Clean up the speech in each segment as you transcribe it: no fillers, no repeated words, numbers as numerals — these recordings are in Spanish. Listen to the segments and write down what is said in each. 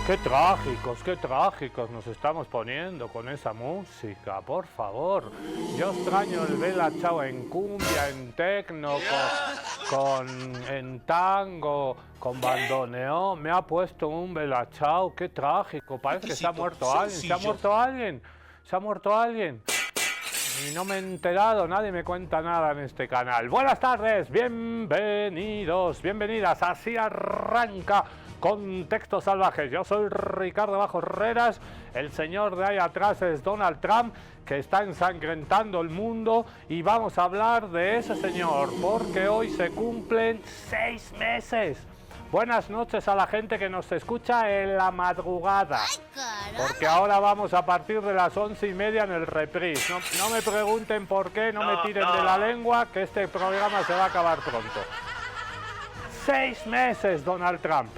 qué trágicos nos estamos poniendo con esa música, por favor. Yo extraño el Bella Ciao en cumbia, en tecno, en tango, con bandoneón. Me ha puesto un Bella Ciao, qué trágico. Parece que se ha muerto alguien. ¿Se ha muerto alguien? ¿Se ha muerto alguien? Y no me he enterado, nadie me cuenta nada en este canal. Buenas tardes, bienvenidos, bienvenidas. Así arranca Contexto Salvajes. Yo soy Ricardo Bajo Herreras. El señor de ahí atrás es Donald Trump, que está ensangrentando el mundo. Y vamos a hablar de ese señor, porque hoy se cumplen 6 meses. Buenas noches a la gente que nos escucha en la madrugada. Porque ahora vamos a partir de las 11:30 en el reprise. No me pregunten por qué, no me tiren de la lengua, que este programa se va a acabar pronto. 6 meses, Donald Trump.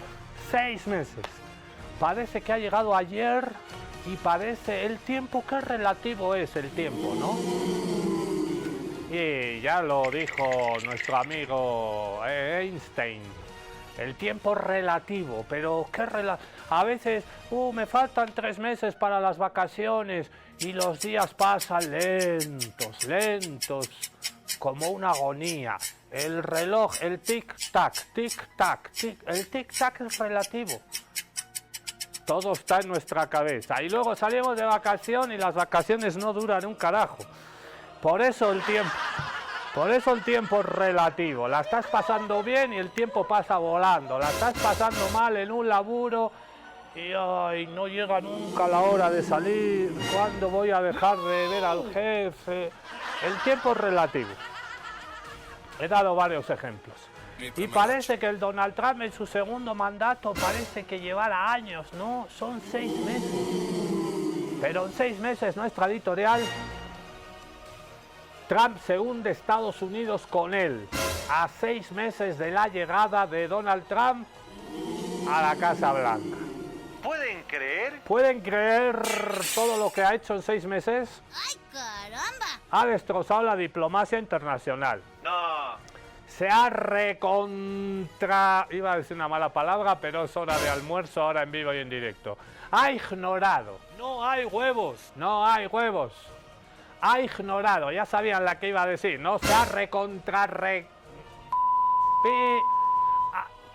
6 meses. Parece que ha llegado ayer y parece el tiempo, qué relativo es el tiempo, ¿no? Y ya lo dijo nuestro amigo Einstein. El tiempo relativo, pero qué a veces, me faltan 3 meses para las vacaciones y los días pasan lentos, lentos, como una agonía. El reloj, el tic-tac, tic-tac, el tic-tac es relativo. Todo está en nuestra cabeza. Y luego salimos de vacación y las vacaciones no duran un carajo. Por eso el tiempo es relativo. La estás pasando bien y el tiempo pasa volando. La estás pasando mal en un laburo y no llega nunca la hora de salir. ¿Cuándo voy a dejar de ver al jefe? El tiempo es relativo. He dado varios ejemplos. Y parece que el Donald Trump en su segundo mandato parece que llevara años, ¿no? Son 6 meses. Pero en 6 meses nuestra editorial, Trump se hunde Estados Unidos con él. A 6 meses de la llegada de Donald Trump a la Casa Blanca. ¿Pueden creer? ¿Pueden creer todo lo que ha hecho en 6 meses? ¡Ay, caramba! Ha destrozado la diplomacia internacional. No. Se ha iba a decir una mala palabra, pero es hora de almuerzo ahora en vivo y en directo. Ha ignorado. No hay huevos. No hay huevos. Ha ignorado. Ya sabían la que iba a decir. No se ha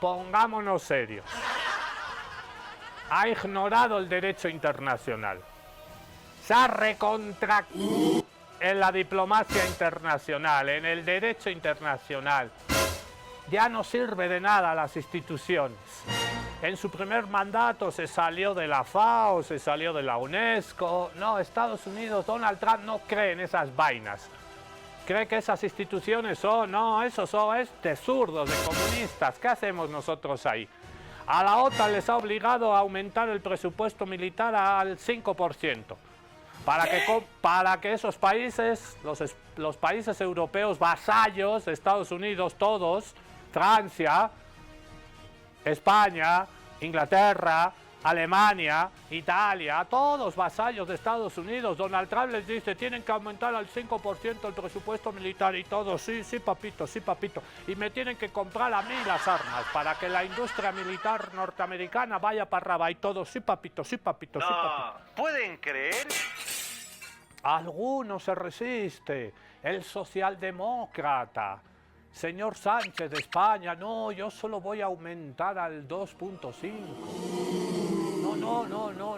pongámonos serios. Ha ignorado el derecho internacional. Se ha en la diplomacia internacional, en el derecho internacional. Ya no sirve de nada las instituciones. En su primer mandato se salió de la FAO, se salió de la UNESCO. No, Estados Unidos, Donald Trump no cree en esas vainas. Cree que esas instituciones eso es de zurdos, de comunistas. ¿Qué hacemos nosotros ahí? A la OTAN les ha obligado a aumentar el presupuesto militar al 5%. Para que esos países, los países europeos vasallos de Estados Unidos, todos, Francia, España, Inglaterra, Alemania, Italia, todos vasallos de Estados Unidos. Donald Trump les dice, tienen que aumentar al 5% el presupuesto militar y todos, sí, papito, sí, papito. Y me tienen que comprar a mí las armas para que la industria militar norteamericana vaya para arriba y todos, sí, papito, sí, papito, sí, papito. ¿Pueden creer? Alguno se resiste, el socialdemócrata. Señor Sánchez de España, no, yo solo voy a aumentar al 2.5.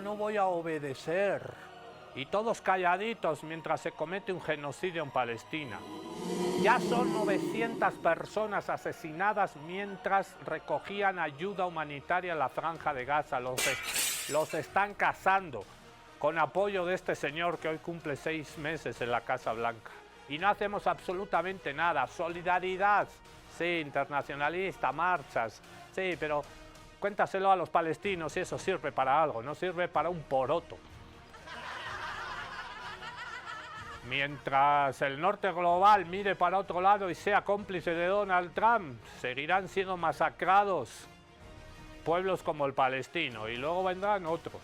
No voy a obedecer. Y todos calladitos mientras se comete un genocidio en Palestina. Ya son 900 personas asesinadas mientras recogían ayuda humanitaria en la Franja de Gaza. Los están cazando con apoyo de este señor que hoy cumple 6 meses en la Casa Blanca. Y no hacemos absolutamente nada. Solidaridad, sí, internacionalista, marchas, sí, pero cuéntaselo a los palestinos si eso sirve para algo, no sirve para un poroto. Mientras el norte global mire para otro lado y sea cómplice de Donald Trump, seguirán siendo masacrados pueblos como el palestino y luego vendrán otros.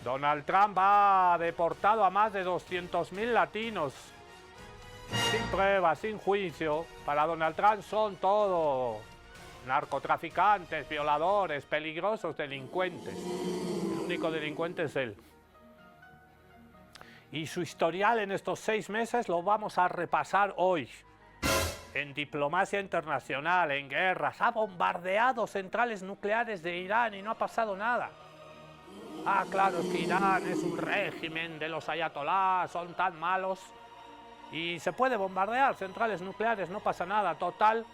Donald Trump ha deportado a más de 200.000 latinos sin pruebas, sin juicio. Para Donald Trump son todo narcotraficantes, violadores, peligrosos, delincuentes. El único delincuente es él. Y su historial en estos 6 meses lo vamos a repasar hoy. En diplomacia internacional, en guerras, ha bombardeado centrales nucleares de Irán y no ha pasado nada. Ah, claro, es que Irán es un régimen de los ayatolás, son tan malos. Y se puede bombardear centrales nucleares, no pasa nada. Total,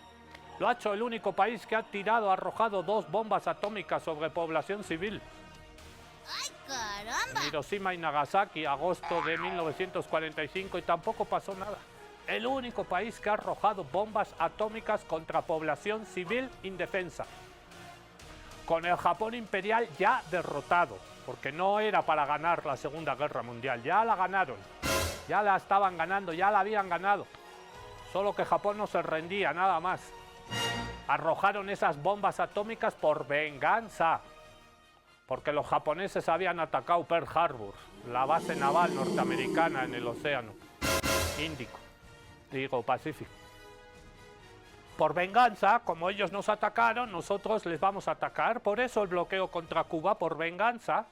lo ha hecho el único país que ha arrojado 2 bombas atómicas sobre población civil. ¡Ay, caramba! En Hiroshima y Nagasaki, agosto de 1945, y tampoco pasó nada. El único país que ha arrojado bombas atómicas contra población civil indefensa. Con el Japón imperial ya derrotado, porque no era para ganar la Segunda Guerra Mundial, ya la ganaron, ya la estaban ganando, ya la habían ganado, solo que Japón no se rendía, nada más. Arrojaron esas bombas atómicas por venganza, porque los japoneses habían atacado Pearl Harbor, la base naval norteamericana en el océano Índico, digo Pacífico. Por venganza, como ellos nos atacaron, nosotros les vamos a atacar. Por eso el bloqueo contra Cuba, por venganza.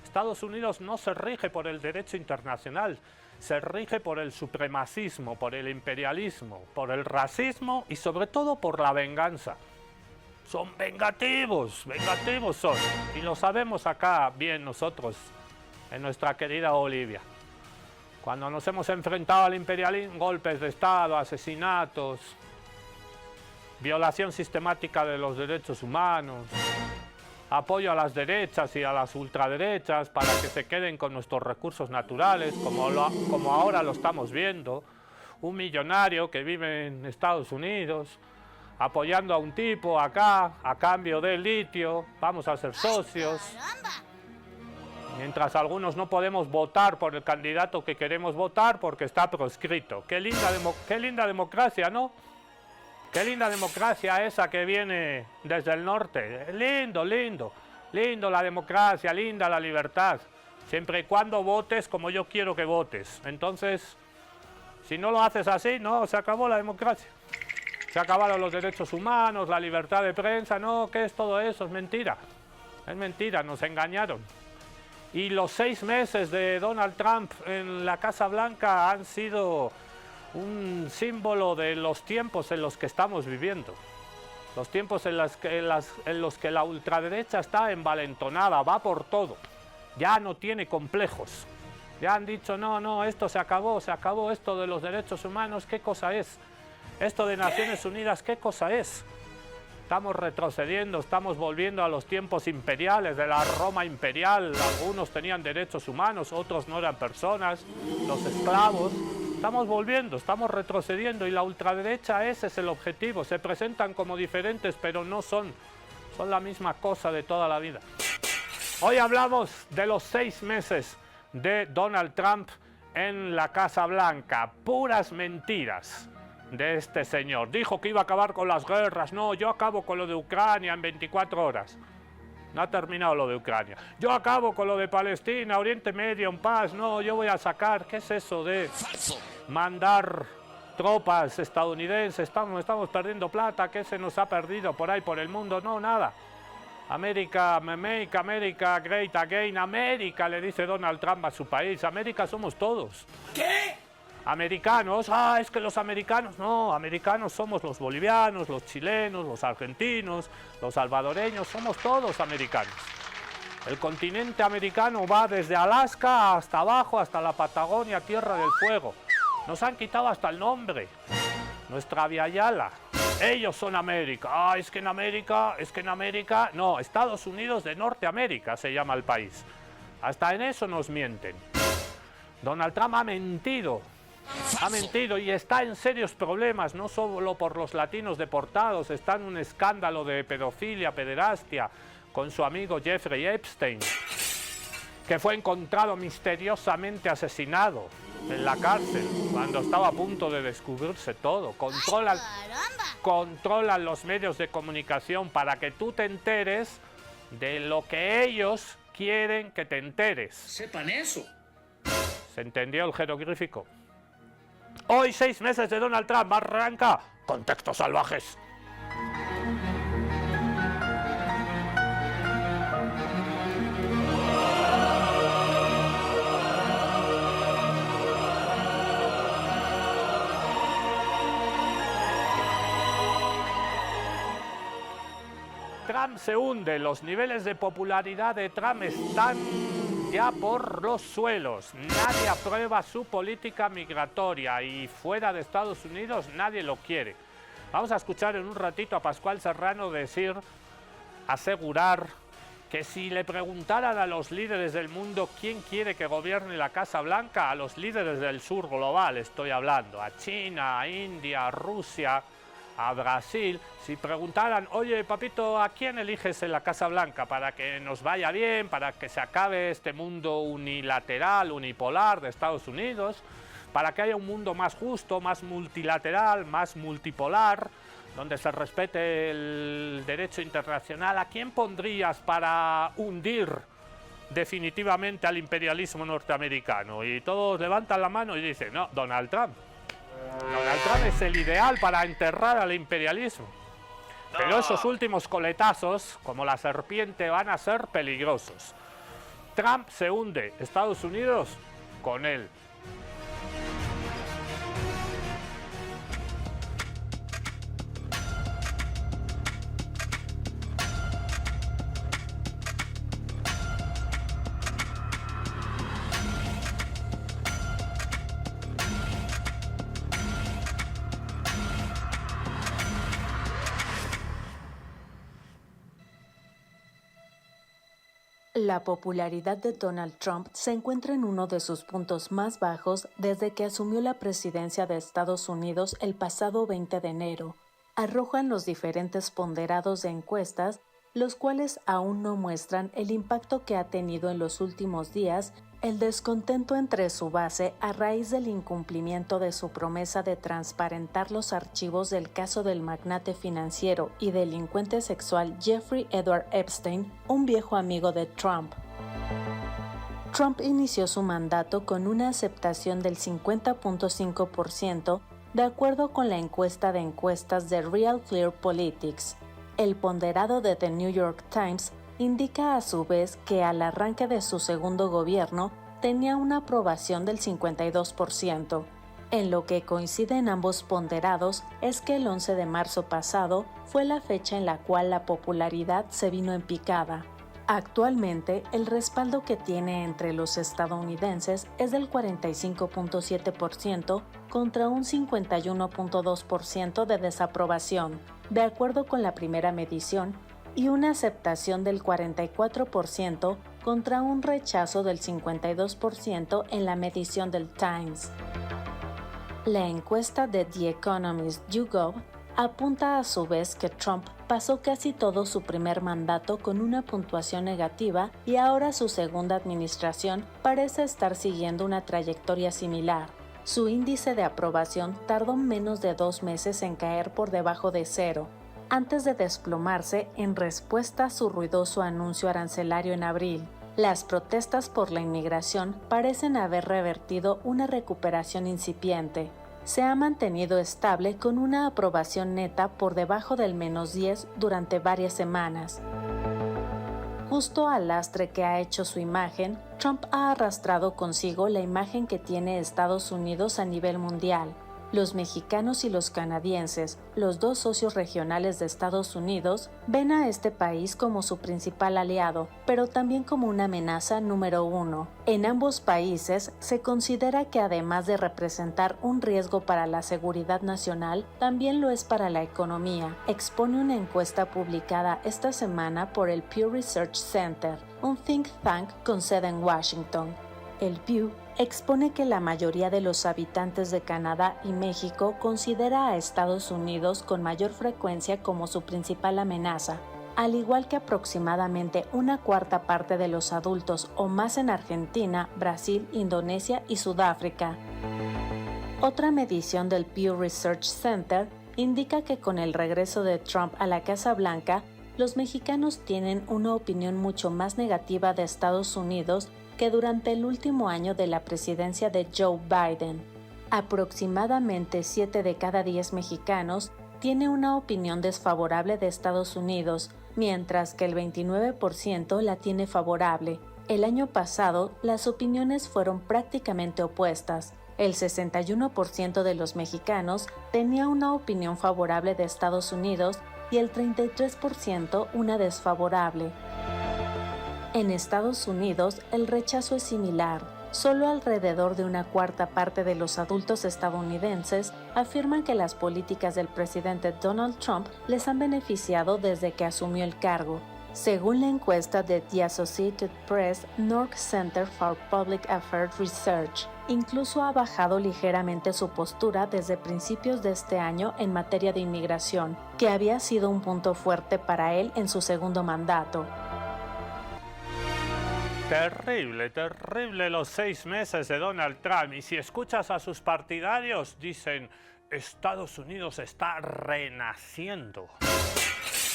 Estados Unidos no se rige por el derecho internacional, se rige por el supremacismo, por el imperialismo, por el racismo y sobre todo por la venganza. Son vengativos, vengativos son. Y lo sabemos acá bien nosotros, en nuestra querida Bolivia. Cuando nos hemos enfrentado al imperialismo, golpes de Estado, asesinatos, violación sistemática de los derechos humanos, apoyo a las derechas y a las ultraderechas para que se queden con nuestros recursos naturales, como ahora lo estamos viendo, un millonario que vive en Estados Unidos, apoyando a un tipo acá, a cambio de litio, vamos a ser socios. Mientras algunos no podemos votar por el candidato que queremos votar porque está proscrito. Qué linda democracia, ¿no? Qué linda democracia esa que viene desde el norte. Lindo, lindo. Lindo la democracia, linda la libertad. Siempre y cuando votes como yo quiero que votes. Entonces, si no lo haces así, no, se acabó la democracia. Se acabaron los derechos humanos, la libertad de prensa. No, ¿qué es todo eso? Es mentira. Es mentira, nos engañaron. Y los 6 meses de Donald Trump en la Casa Blanca han sido un símbolo de los tiempos en los que estamos viviendo. Los tiempos en los que la ultraderecha está envalentonada, va por todo. Ya no tiene complejos. Ya han dicho, no, esto se acabó esto de los derechos humanos, ¿qué cosa es? Esto de Naciones Unidas, ¿qué cosa es? Estamos retrocediendo, estamos volviendo a los tiempos imperiales, de la Roma imperial. Algunos tenían derechos humanos, otros no eran personas, los esclavos. Estamos volviendo, estamos retrocediendo y la ultraderecha, ese es el objetivo. Se presentan como diferentes, pero no son la misma cosa de toda la vida. Hoy hablamos de los 6 meses de Donald Trump en la Casa Blanca. Puras mentiras de este señor. Dijo que iba a acabar con las guerras. No, yo acabo con lo de Ucrania en 24 horas. No ha terminado lo de Ucrania. Yo acabo con lo de Palestina, Oriente Medio en paz. No, yo voy a sacar. ¿Qué es eso de mandar tropas estadounidenses? Estamos perdiendo plata. ¿Qué se nos ha perdido por ahí por el mundo? No, nada. América, make America great again. América, le dice Donald Trump a su país. América somos todos. ¿Qué? Americanos, es que los americanos, no, americanos somos los bolivianos, los chilenos, los argentinos, los salvadoreños, somos todos americanos. El continente americano va desde Alaska hasta abajo, hasta la Patagonia, Tierra del Fuego. Nos han quitado hasta el nombre, nuestra Via Yala. Ellos son América. Es que en América, no, Estados Unidos de Norteamérica se llama el país. Hasta en eso nos mienten. Donald Trump ha mentido y está en serios problemas, no solo por los latinos deportados, está en un escándalo de pedofilia, pederastia, con su amigo Jeffrey Epstein, que fue encontrado misteriosamente asesinado en la cárcel, cuando estaba a punto de descubrirse todo. Controlan los medios de comunicación para que tú te enteres de lo que ellos quieren que te enteres. Sepan eso. ¿Se entendió el jeroglífico? Hoy, 6 meses de Donald Trump, arranca Contextos Salvajes. Trump se hunde, los niveles de popularidad de Trump están ya por los suelos. Nadie aprueba su política migratoria y fuera de Estados Unidos nadie lo quiere. Vamos a escuchar en un ratito a Pascual Serrano asegurar que si le preguntaran a los líderes del mundo quién quiere que gobierne la Casa Blanca, a los líderes del sur global estoy hablando, a China, a India, a Rusia, a Brasil, si preguntaran, oye papito, ¿a quién eliges en la Casa Blanca para que nos vaya bien, para que se acabe este mundo unilateral, unipolar de Estados Unidos, para que haya un mundo más justo, más multilateral, más multipolar, donde se respete el derecho internacional? ¿A quién pondrías para hundir definitivamente al imperialismo norteamericano? Y todos levantan la mano y dicen, no, Donald Trump. Donald Trump es el ideal para enterrar al imperialismo. Pero esos últimos coletazos, como la serpiente, van a ser peligrosos. Trump se hunde, Estados Unidos con él. La popularidad de Donald Trump se encuentra en uno de sus puntos más bajos desde que asumió la presidencia de Estados Unidos el pasado 20 de enero. Arrojan los diferentes ponderados de encuestas, los cuales aún no muestran el impacto que ha tenido en los últimos días el descontento entre su base a raíz del incumplimiento de su promesa de transparentar los archivos del caso del magnate financiero y delincuente sexual Jeffrey Edward Epstein, un viejo amigo de Trump. Trump inició su mandato con una aceptación del 50.5%, de acuerdo con la encuesta de encuestas de Real Clear Politics. El ponderado de The New York Times indica a su vez que al arranque de su segundo gobierno tenía una aprobación del 52%. En lo que coincide en ambos ponderados es que el 11 de marzo pasado fue la fecha en la cual la popularidad se vino en picada. Actualmente, el respaldo que tiene entre los estadounidenses es del 45.7% contra un 51.2% de desaprobación, de acuerdo con la primera medición, y una aceptación del 44% contra un rechazo del 52% en la medición del Times. La encuesta de The Economist YouGov apunta a su vez que Trump pasó casi todo su primer mandato con una puntuación negativa y ahora su segunda administración parece estar siguiendo una trayectoria similar. Su índice de aprobación tardó menos de 2 meses en caer por debajo de 0, antes de desplomarse en respuesta a su ruidoso anuncio arancelario en abril. Las protestas por la inmigración parecen haber revertido una recuperación incipiente. Se ha mantenido estable con una aprobación neta por debajo del -10 durante varias semanas. Justo al lastre que ha hecho su imagen, Trump ha arrastrado consigo la imagen que tiene Estados Unidos a nivel mundial. Los mexicanos y los canadienses, los dos socios regionales de Estados Unidos, ven a este país como su principal aliado, pero también como una amenaza número 1. En ambos países se considera que además de representar un riesgo para la seguridad nacional, también lo es para la economía, expone una encuesta publicada esta semana por el Pew Research Center, un think tank con sede en Washington. El Pew expone que la mayoría de los habitantes de Canadá y México considera a Estados Unidos con mayor frecuencia como su principal amenaza, al igual que aproximadamente una cuarta parte de los adultos o más en Argentina, Brasil, Indonesia y Sudáfrica. Otra medición del Pew Research Center indica que con el regreso de Trump a la Casa Blanca, los mexicanos tienen una opinión mucho más negativa de Estados Unidos que durante el último año de la presidencia de Joe Biden. Aproximadamente 7 de cada 10 mexicanos tiene una opinión desfavorable de Estados Unidos, mientras que el 29% la tiene favorable. El año pasado, las opiniones fueron prácticamente opuestas. El 61% de los mexicanos tenía una opinión favorable de Estados Unidos y el 33% una desfavorable. En Estados Unidos, el rechazo es similar. Solo alrededor de una cuarta parte de los adultos estadounidenses afirman que las políticas del presidente Donald Trump les han beneficiado desde que asumió el cargo. Según la encuesta de The Associated Press North Center for Public Affairs Research, incluso ha bajado ligeramente su postura desde principios de este año en materia de inmigración, que había sido un punto fuerte para él en su segundo mandato. Terrible, terrible los 6 meses de Donald Trump. Y si escuchas a sus partidarios, dicen, Estados Unidos está renaciendo.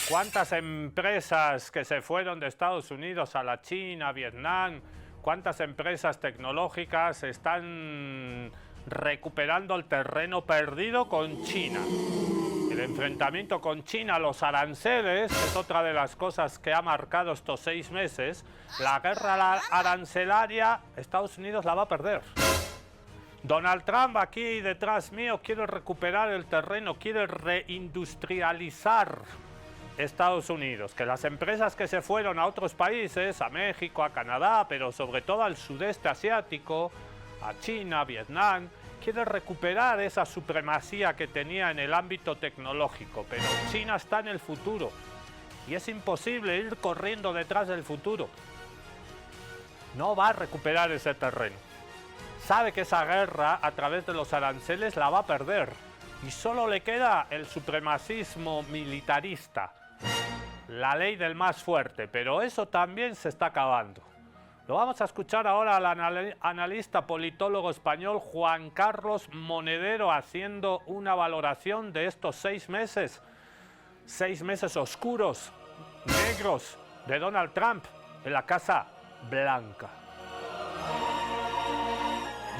¿Cuántas empresas que se fueron de Estados Unidos a la China, Vietnam, cuántas empresas tecnológicas están recuperando el terreno perdido con China? El enfrentamiento con China, los aranceles, es otra de las cosas que ha marcado estos 6 meses. La guerra arancelaria, Estados Unidos la va a perder. Donald Trump aquí detrás mío quiere recuperar el terreno, quiere reindustrializar Estados Unidos. Que las empresas que se fueron a otros países, a México, a Canadá, pero sobre todo al sudeste asiático, a China, Vietnam, quiere recuperar esa supremacía que tenía en el ámbito tecnológico, pero China está en el futuro y es imposible ir corriendo detrás del futuro. No va a recuperar ese terreno. Sabe que esa guerra a través de los aranceles la va a perder y solo le queda el supremacismo militarista, la ley del más fuerte, pero eso también se está acabando. Lo vamos a escuchar ahora al analista politólogo español Juan Carlos Monedero haciendo una valoración de estos 6 meses. 6 meses oscuros, negros, de Donald Trump en la Casa Blanca.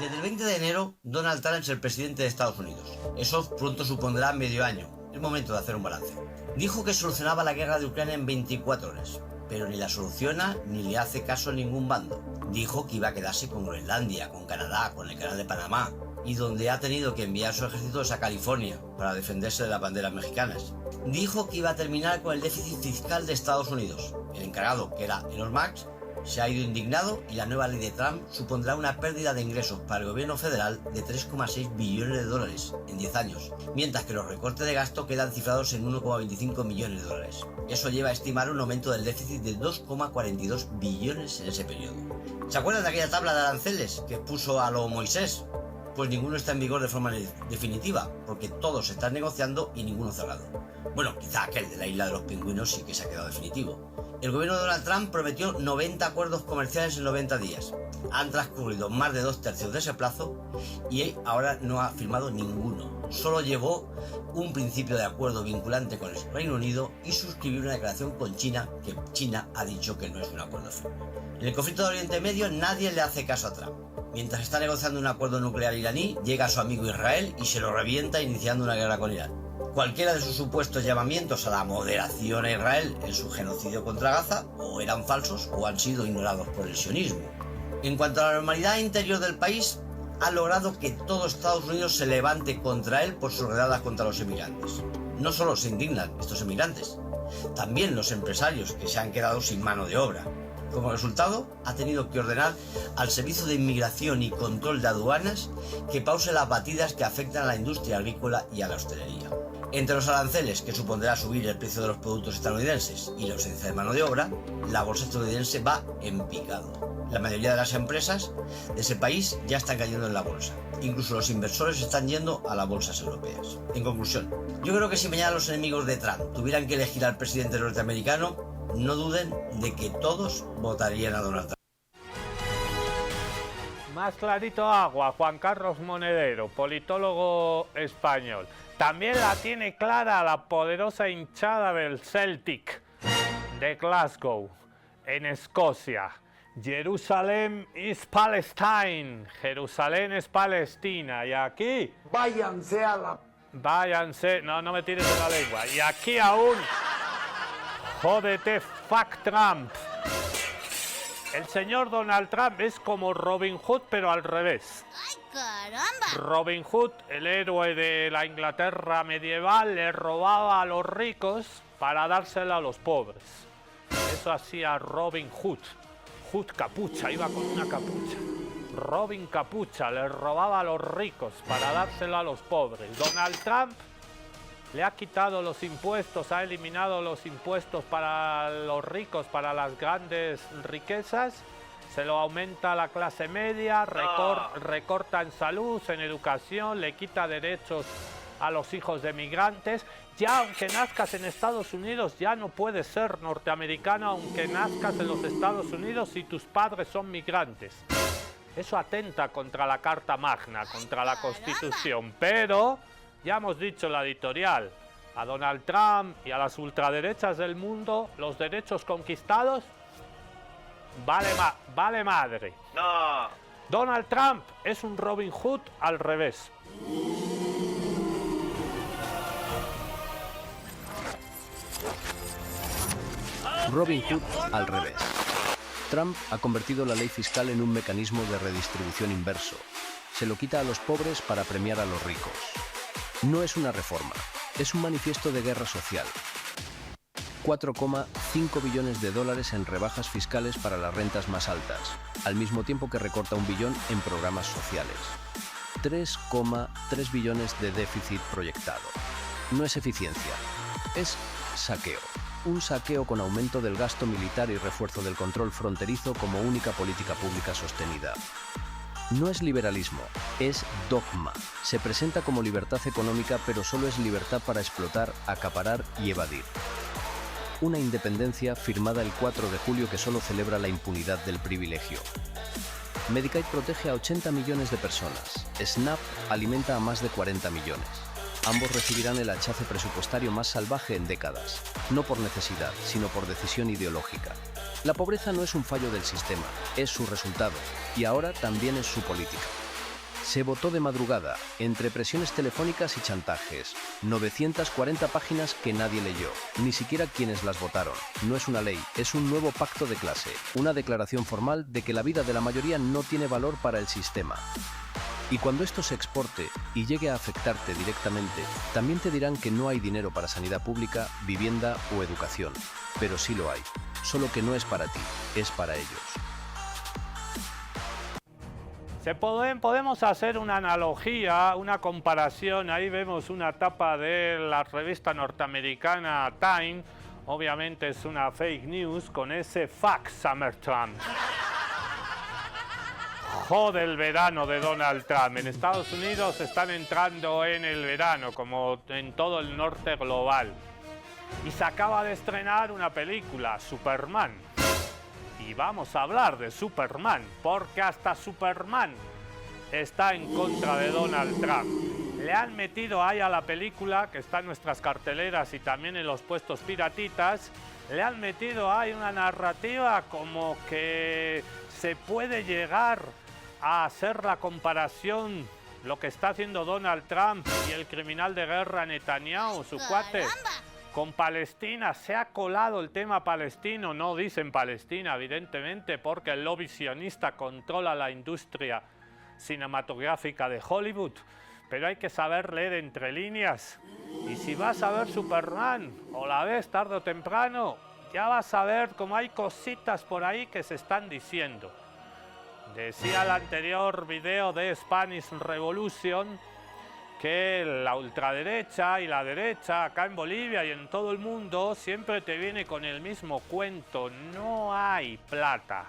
Desde el 20 de enero, Donald Trump es el presidente de Estados Unidos. Eso pronto supondrá medio año. Es momento de hacer un balance. Dijo que solucionaba la guerra de Ucrania en 24 horas. Pero ni la soluciona ni le hace caso a ningún bando. Dijo que iba a quedarse con Groenlandia, con Canadá, con el Canal de Panamá, y donde ha tenido que enviar su ejército es a California para defenderse de las banderas mexicanas. Dijo que iba a terminar con el déficit fiscal de Estados Unidos. El encargado, que era Elon Musk, se ha ido indignado y la nueva ley de Trump supondrá una pérdida de ingresos para el gobierno federal de 3,6 billones de dólares en 10 años, mientras que los recortes de gasto quedan cifrados en 1,25 millones de dólares. Eso lleva a estimar un aumento del déficit de 2,42 billones en ese periodo. ¿Se acuerdan de aquella tabla de aranceles que puso a lo Moisés? Pues ninguno está en vigor de forma definitiva, porque todos se están negociando y ninguno cerrado. Bueno, quizá aquel de la isla de los pingüinos sí que se ha quedado definitivo. El gobierno de Donald Trump prometió 90 acuerdos comerciales en 90 días. Han transcurrido más de 2/3 de ese plazo y ahora no ha firmado ninguno. Solo llevó un principio de acuerdo vinculante con el Reino Unido y suscribió una declaración con China, que China ha dicho que no es un acuerdo firme. En el conflicto de Oriente Medio nadie le hace caso a Trump. Mientras está negociando un acuerdo nuclear iraní, llega su amigo Israel y se lo revienta iniciando una guerra con Irán. Cualquiera de sus supuestos llamamientos a la moderación a Israel en su genocidio contra Gaza o eran falsos o han sido ignorados por el sionismo. En cuanto a la normalidad interior del país, ha logrado que todo Estados Unidos se levante contra él por sus redadas contra los inmigrantes. No solo se indignan estos inmigrantes, también los empresarios que se han quedado sin mano de obra. Como resultado, ha tenido que ordenar al Servicio de Inmigración y Control de Aduanas que pause las batidas que afectan a la industria agrícola y a la hostelería. Entre los aranceles, que supondrá subir el precio de los productos estadounidenses, y la ausencia de mano de obra, la bolsa estadounidense va en picado. La mayoría de las empresas de ese país ya están cayendo en la bolsa. Incluso los inversores están yendo a las bolsas europeas. En conclusión, yo creo que si mañana los enemigos de Trump tuvieran que elegir al presidente norteamericano, no duden de que todos votarían a Donald Trump. Más clarito agua, Juan Carlos Monedero, politólogo español. También la tiene clara la poderosa hinchada del Celtic de Glasgow, en Escocia. Jerusalem is Palestine. Jerusalén es Palestina. Y aquí... Váyanse a la... Váyanse... No me tires de la lengua. Y aquí aún... Jódete, fuck Trump. El señor Donald Trump es como Robin Hood, pero al revés. ¡Ay, caramba! Robin Hood, el héroe de la Inglaterra medieval, le robaba a los ricos para dársela a los pobres. Eso hacía Robin Hood. Hood capucha, iba con una capucha. Robin capucha, le robaba a los ricos para dársela a los pobres. Donald Trump le ha quitado los impuestos, ha eliminado los impuestos para los ricos, para las grandes riquezas. Se lo aumenta a la clase media, recorta en salud, en educación, le quita derechos a los hijos de migrantes. Ya aunque nazcas en Estados Unidos, ya no puedes ser norteamericano aunque nazcas en los Estados Unidos si tus padres son migrantes. Eso atenta contra la Carta Magna, contra la Constitución. Pero ya hemos dicho en la editorial, a Donald Trump y a las ultraderechas del mundo, los derechos conquistados vale madre. No. Donald Trump es un Robin Hood al revés. Robin Hood al revés. Trump ha convertido la ley fiscal en un mecanismo de redistribución inverso. Se lo quita a los pobres para premiar a los ricos. No es una reforma, es un manifiesto de guerra social. 4,5 billones de dólares en rebajas fiscales para las rentas más altas, al mismo tiempo que recorta 1 billón en programas sociales. 3,3 billones de déficit proyectado. No es eficiencia, es saqueo. Un saqueo con aumento del gasto militar y refuerzo del control fronterizo como única política pública sostenida. No es liberalismo, es dogma. Se presenta como libertad económica, pero solo es libertad para explotar, acaparar y evadir. Una independencia firmada el 4 de julio que solo celebra la impunidad del privilegio. Medicaid protege a 80 millones de personas. SNAP alimenta a más de 40 millones. Ambos recibirán el hachazo presupuestario más salvaje en décadas, no por necesidad, sino por decisión ideológica. La pobreza no es un fallo del sistema, es su resultado, y ahora también es su política. Se votó de madrugada, entre presiones telefónicas y chantajes. 940 páginas que nadie leyó, ni siquiera quienes las votaron. No es una ley, es un nuevo pacto de clase, una declaración formal de que la vida de la mayoría no tiene valor para el sistema. Y cuando esto se exporte y llegue a afectarte directamente, también te dirán que no hay dinero para sanidad pública, vivienda o educación. Pero sí lo hay, solo que no es para ti, es para ellos. Podemos hacer una analogía, una comparación. Ahí vemos una tapa de la revista norteamericana Time. Obviamente es una fake news con ese fuck Summer Trump. Jode el verano de Donald Trump. En Estados Unidos están entrando en el verano, como en todo el norte global. Y se acaba de estrenar una película, Superman. Y vamos a hablar de Superman, porque hasta Superman está en contra de Donald Trump. Le han metido ahí a la película, que está en nuestras carteleras y también en los puestos piratitas, le han metido ahí una narrativa como que se puede llegar a hacer la comparación, lo que está haciendo Donald Trump y el criminal de guerra Netanyahu, su cuate, con Palestina. Se ha colado el tema palestino, no dicen Palestina, evidentemente, porque el lobby sionista controla la industria cinematográfica de Hollywood. Pero hay que saber leer entre líneas. Y si vas a ver Superman, o la ves tarde o temprano, ya vas a ver cómo hay cositas por ahí que se están diciendo. Decía el anterior video de Spanish Revolution que la ultraderecha y la derecha acá en Bolivia y en todo el mundo siempre te viene con el mismo cuento. No hay plata.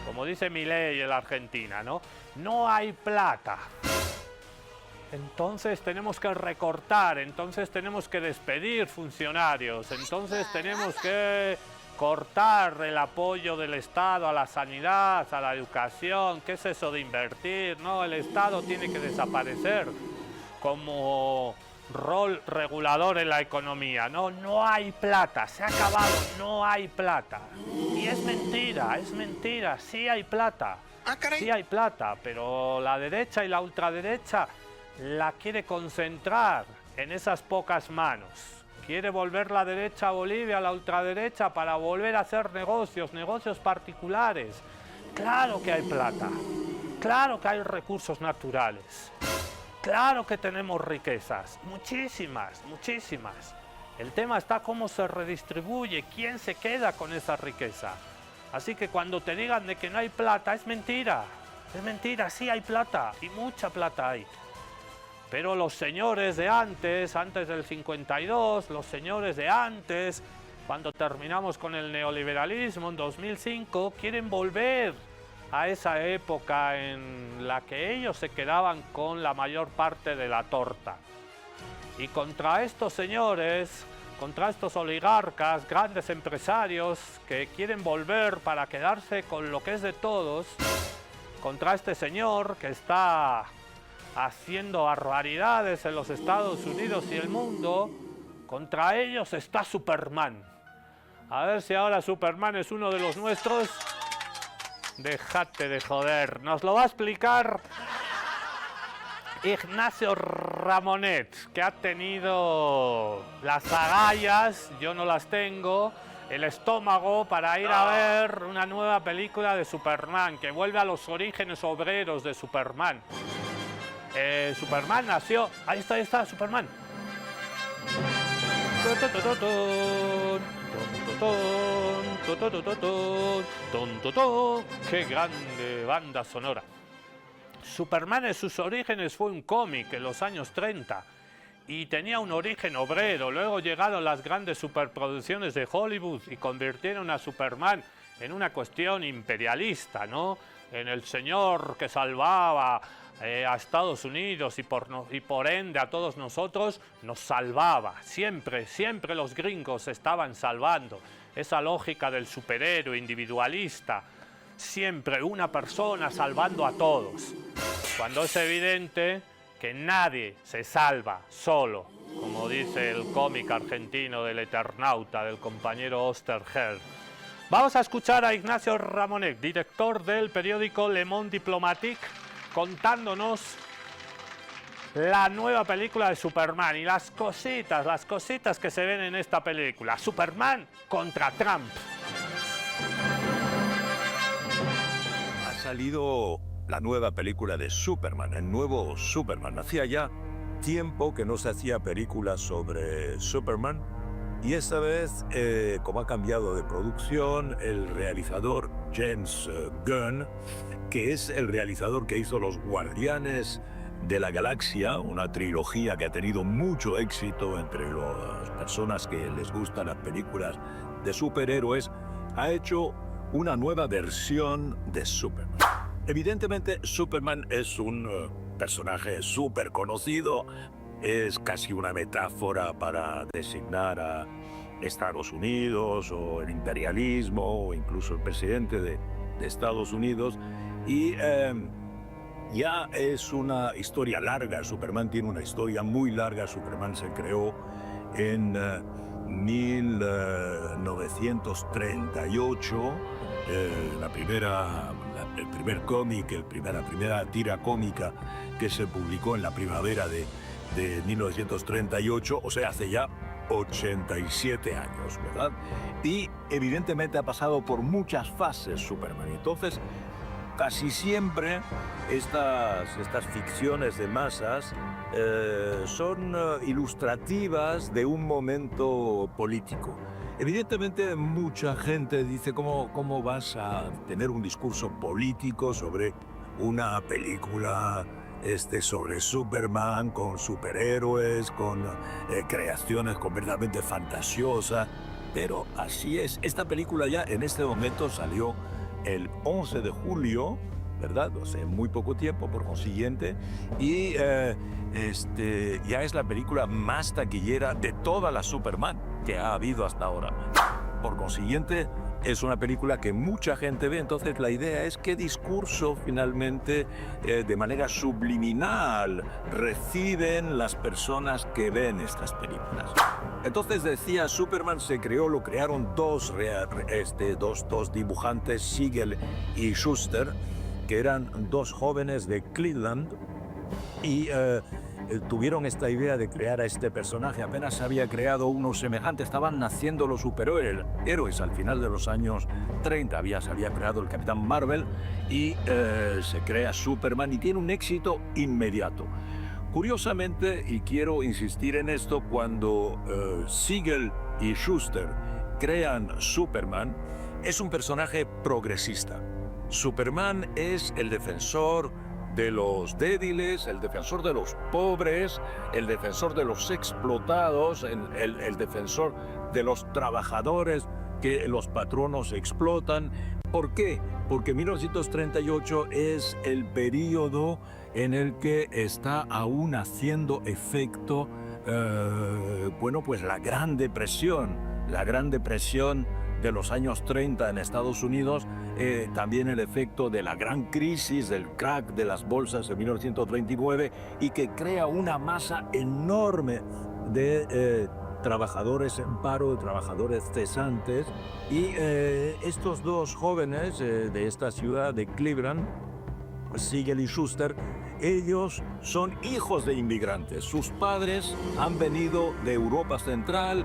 Como dice Milei en la Argentina, ¿no? No hay plata. Entonces tenemos que recortar, entonces tenemos que despedir funcionarios, entonces tenemos que cortar el apoyo del Estado a la sanidad, a la educación. ¿Qué es eso de invertir? No, el Estado tiene que desaparecer como rol regulador en la economía. No, no hay plata, se ha acabado, no hay plata. Y es mentira, sí hay plata. Sí hay plata, pero la derecha y la ultraderecha la quiere concentrar en esas pocas manos. Quiere volver la derecha a Bolivia, la ultraderecha, para volver a hacer negocios particulares. Claro que hay plata, claro que hay recursos naturales, claro que tenemos riquezas, muchísimas, El tema está cómo se redistribuye, quién se queda con esa riqueza. Así que cuando te digan de que no hay plata, es mentira. Es mentira, sí hay plata y mucha plata hay. Pero los señores de antes del 52, los señores de antes, cuando terminamos con el neoliberalismo en 2005, quieren volver a esa época en la que ellos se quedaban con la mayor parte de la torta. Y contra estos señores, contra estos oligarcas, grandes empresarios que quieren volver para quedarse con lo que es de todos, contra este señor que está haciendo barbaridades en los Estados Unidos y el mundo, contra ellos está Superman. A ver si ahora Superman es uno de los nuestros. Déjate de joder, nos lo va a explicar Ignacio Ramonet, que ha tenido las agallas, yo no las tengo, el estómago para ir a ver una nueva película de Superman, que vuelve a los orígenes obreros de Superman. Superman nació... Ahí está, Superman. ¡Qué grande banda sonora! Superman en sus orígenes fue un cómic en los años 30 y tenía un origen obrero. Luego llegaron las grandes superproducciones de Hollywood y convirtieron a Superman en una cuestión imperialista, ¿no? En el señor que salvaba a Estados Unidos y por ende a todos nosotros, nos salvaba. Siempre los gringos estaban salvando. Esa lógica del superhéroe individualista. Siempre una persona salvando a todos. Cuando es evidente que nadie se salva solo, como dice el cómic argentino del Eternauta, del compañero Oesterheld. Vamos a escuchar a Ignacio Ramonet, director del periódico Le Monde Diplomatique, contándonos la nueva película de Superman y las cositas que se ven en esta película. Superman contra Trump. Ha salido la nueva película de Superman, el nuevo Superman. Hacía ya tiempo que no se hacía películas sobre Superman y esta vez, como ha cambiado de producción, el realizador James Gunn, que es el realizador que hizo Los Guardianes de la Galaxia, una trilogía que ha tenido mucho éxito entre las personas que les gustan las películas de superhéroes, ha hecho una nueva versión de Superman. Evidentemente, Superman es un personaje súper conocido, es casi una metáfora para designar a Estados Unidos o el imperialismo o incluso el presidente de Estados Unidos. Y ya es una historia larga. Superman tiene una historia muy larga. Superman se creó en 1938. El primer cómic, la primera tira cómica que se publicó en la primavera de 1938, o sea, hace ya 87 años, ¿verdad? Y evidentemente ha pasado por muchas fases Superman. Entonces, casi siempre estas ficciones de masas son ilustrativas de un momento político. Evidentemente, mucha gente dice, ¿cómo vas a tener un discurso político sobre una película sobre Superman, con superhéroes, con creaciones completamente fantasiosas? Pero así es. Esta película ya en este momento salió el 11 de julio, ¿verdad? O sea, en muy poco tiempo, por consiguiente. Y ya es la película más taquillera de toda la Superman que ha habido hasta ahora. Por consiguiente, es una película que mucha gente ve. Entonces, la idea es qué discurso finalmente, de manera subliminal, reciben las personas que ven estas películas. Entonces, decía, Superman se creó, lo crearon dos dibujantes, Siegel y Schuster, que eran dos jóvenes de Cleveland, y tuvieron esta idea de crear a este personaje. Apenas se había creado uno semejante, estaban naciendo los superhéroes al final de los años 30. Se había creado el Capitán Marvel y se crea Superman y tiene un éxito inmediato. Curiosamente, y quiero insistir en esto, cuando Siegel y Shuster crean Superman, es un personaje progresista. Superman es el defensor de los débiles, el defensor de los pobres, el defensor de los explotados, el defensor de los trabajadores que los patronos explotan. ¿Por qué? Porque 1938 es el periodo en el que está aún haciendo efecto, pues la Gran Depresión de los años 30 en Estados Unidos, también el efecto de la gran crisis, del crack de las bolsas de 1929, y que crea una masa enorme de trabajadores en paro, de trabajadores cesantes, y estos dos jóvenes de esta ciudad de Cleveland, Siegel y Shuster, ellos son hijos de inmigrantes. Sus padres han venido de Europa Central,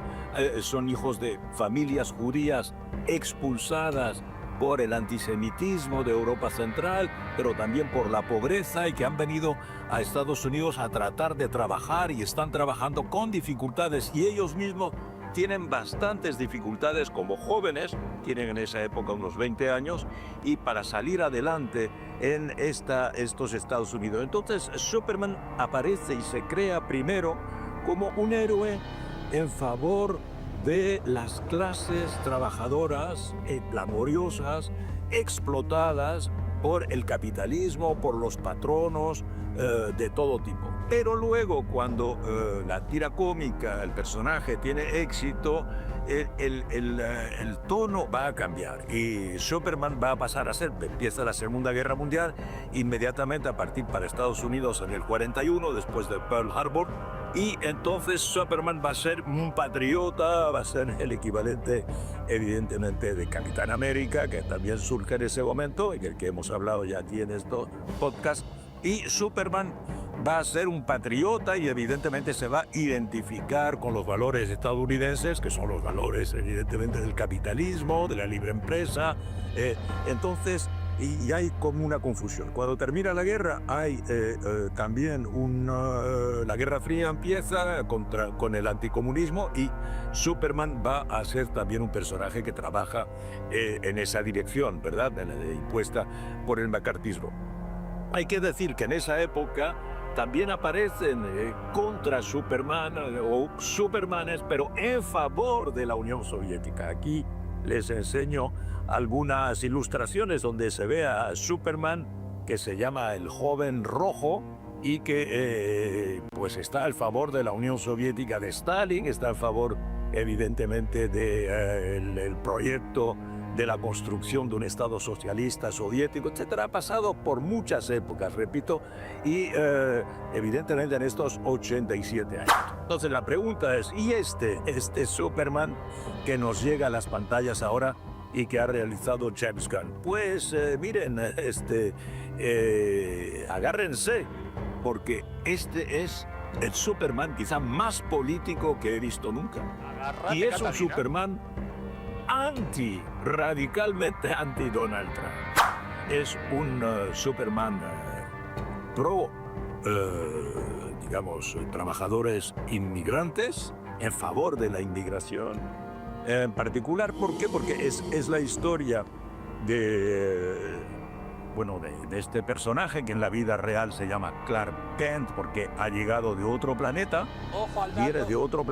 son hijos de familias judías expulsadas por el antisemitismo de Europa Central, pero también por la pobreza, y que han venido a Estados Unidos a tratar de trabajar y están trabajando con dificultades, y ellos mismos tienen bastantes dificultades como jóvenes, tienen en esa época unos 20 años, y para salir adelante en estos Estados Unidos. Entonces Superman aparece y se crea primero como un héroe en favor de las clases trabajadoras, laboriosas, explotadas por el capitalismo, por los patronos de todo tipo. Pero luego, cuando la tira cómica, el personaje tiene éxito, el tono va a cambiar y Superman va a pasar a ser, empieza la Segunda Guerra Mundial, inmediatamente a partir para Estados Unidos en el 41, después de Pearl Harbor, y entonces Superman va a ser un patriota, va a ser el equivalente evidentemente de Capitán América, que también surge en ese momento y del que hemos hablado ya aquí en estos podcasts, y Superman va a ser un patriota y evidentemente se va a identificar con los valores estadounidenses, que son los valores evidentemente del capitalismo, de la libre empresa. Entonces, y hay como una confusión. Cuando termina la guerra hay también la Guerra Fría empieza con el anticomunismo, y Superman va a ser también un personaje que trabaja en esa dirección, ¿verdad? Impuesta por el macartismo. Hay que decir que en esa época también aparecen contra Superman o Supermanes, pero en favor de la Unión Soviética. Aquí les enseño algunas ilustraciones donde se ve a Superman, que se llama el joven rojo, y que pues está a favor de la Unión Soviética de Stalin, está a favor evidentemente del proyecto de la construcción de un Estado socialista soviético, etcétera. Ha pasado por muchas épocas, repito, y evidentemente en estos 87 años. Entonces la pregunta es, ¿y este Superman que nos llega a las pantallas ahora y que ha realizado James Gunn? Pues miren, agárrense, porque este es el Superman quizá más político que he visto nunca. Agárrate, Y es Catalina. un Superman radicalmente anti Donald Trump. Es un Superman pro, trabajadores inmigrantes, en favor de la inmigración. En particular, ¿por qué? Porque es la historia de este personaje que en la vida real se llama Clark Kent, porque ha llegado de otro planeta. Ojo al Viene dato. de otro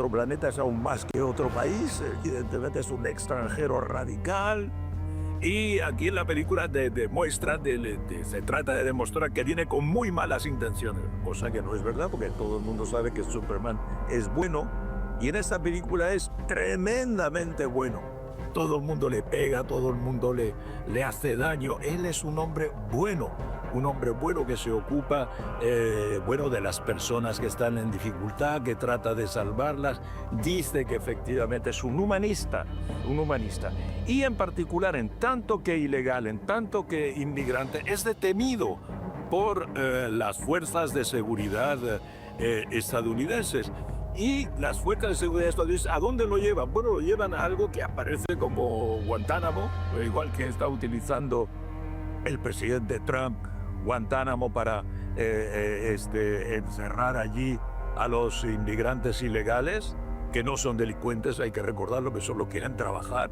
planeta es aún más que otro país, evidentemente es un extranjero radical, y aquí en la película se trata de demostrar que viene con muy malas intenciones, cosa que no es verdad, porque todo el mundo sabe que Superman es bueno, y en esta película es tremendamente bueno. Todo el mundo le pega, todo el mundo le hace daño. Él es un hombre bueno que se ocupa de las personas que están en dificultad, que trata de salvarlas. Dice que efectivamente es un humanista. Y en particular, en tanto que ilegal, en tanto que inmigrante, es detenido por las fuerzas de seguridad estadounidenses. Y las fuerzas de seguridad estadounidenses, ¿a dónde lo llevan? Bueno, lo llevan a algo que aparece como Guantánamo, igual que está utilizando el presidente Trump Guantánamo para encerrar allí a los inmigrantes ilegales, que no son delincuentes, hay que recordarlo, que solo quieren trabajar.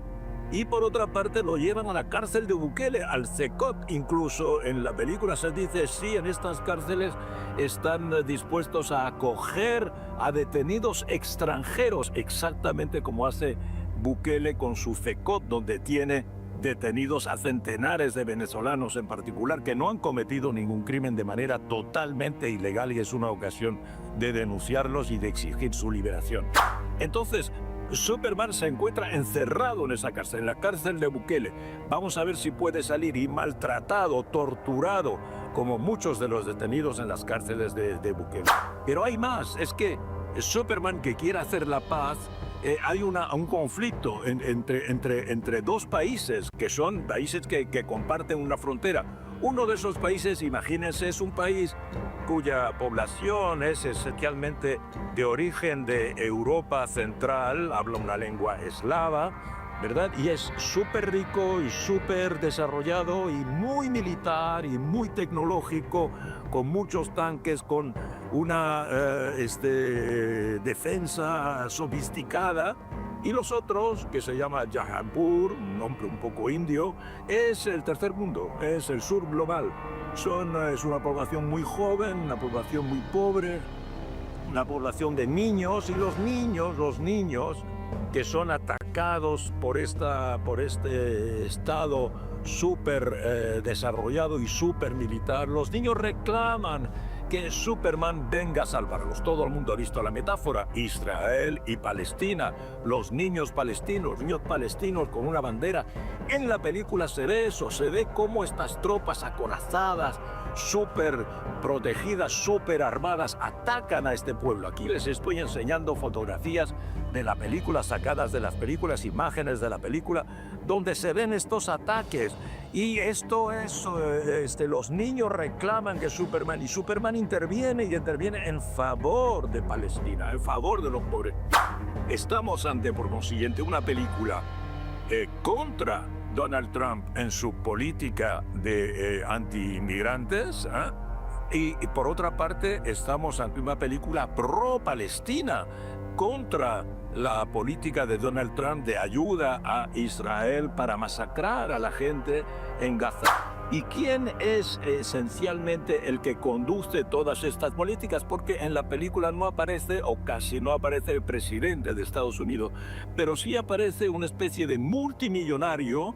Y por otra parte lo llevan a la cárcel de Bukele, al CECOT. Incluso en la película se dice, sí, en estas cárceles están dispuestos a acoger a detenidos extranjeros, exactamente como hace Bukele con su CECOT, donde tiene detenidos a centenares de venezolanos en particular que no han cometido ningún crimen de manera totalmente ilegal, y es una ocasión de denunciarlos y de exigir su liberación. Entonces, Superman se encuentra encerrado en esa cárcel, en la cárcel de Bukele. Vamos a ver si puede salir, y maltratado, torturado, como muchos de los detenidos en las cárceles de Bukele. Pero hay más, es que Superman, que quiere hacer la paz, hay un conflicto entre dos países, que son países que comparten una frontera. Uno de esos países, imagínense, es un país cuya población es esencialmente de origen de Europa Central, habla una lengua eslava, ¿verdad? Y es súper rico y súper desarrollado y muy militar y muy tecnológico, con muchos tanques, con una defensa sofisticada. Y los otros, que se llama Jahanpur, un nombre un poco indio, es el tercer mundo, es el sur global. Es una población muy joven, una población muy pobre, una población de niños, y los niños que son atacados por este estado súper desarrollado y súper militar, los niños reclaman que Superman venga a salvarlos. Todo el mundo ha visto la metáfora, Israel y Palestina, los niños palestinos con una bandera. En la película se ve eso, se ve cómo estas tropas acorazadas, súper protegidas, súper armadas, atacan a este pueblo. Aquí les estoy enseñando fotografías de la película, sacadas de las películas, imágenes de la película, donde se ven estos ataques. Y esto es, los niños reclaman que Superman, y Superman interviene en favor de Palestina, en favor de los pobres. Estamos ante, por consiguiente, una película contra Donald Trump en su política de anti-inmigrantes, y por otra parte estamos ante una película pro-Palestina, contra la política de Donald Trump de ayuda a Israel para masacrar a la gente en Gaza. ¿Y quién es esencialmente el que conduce todas estas políticas? Porque en la película no aparece, o casi no aparece, el presidente de Estados Unidos, pero sí aparece una especie de multimillonario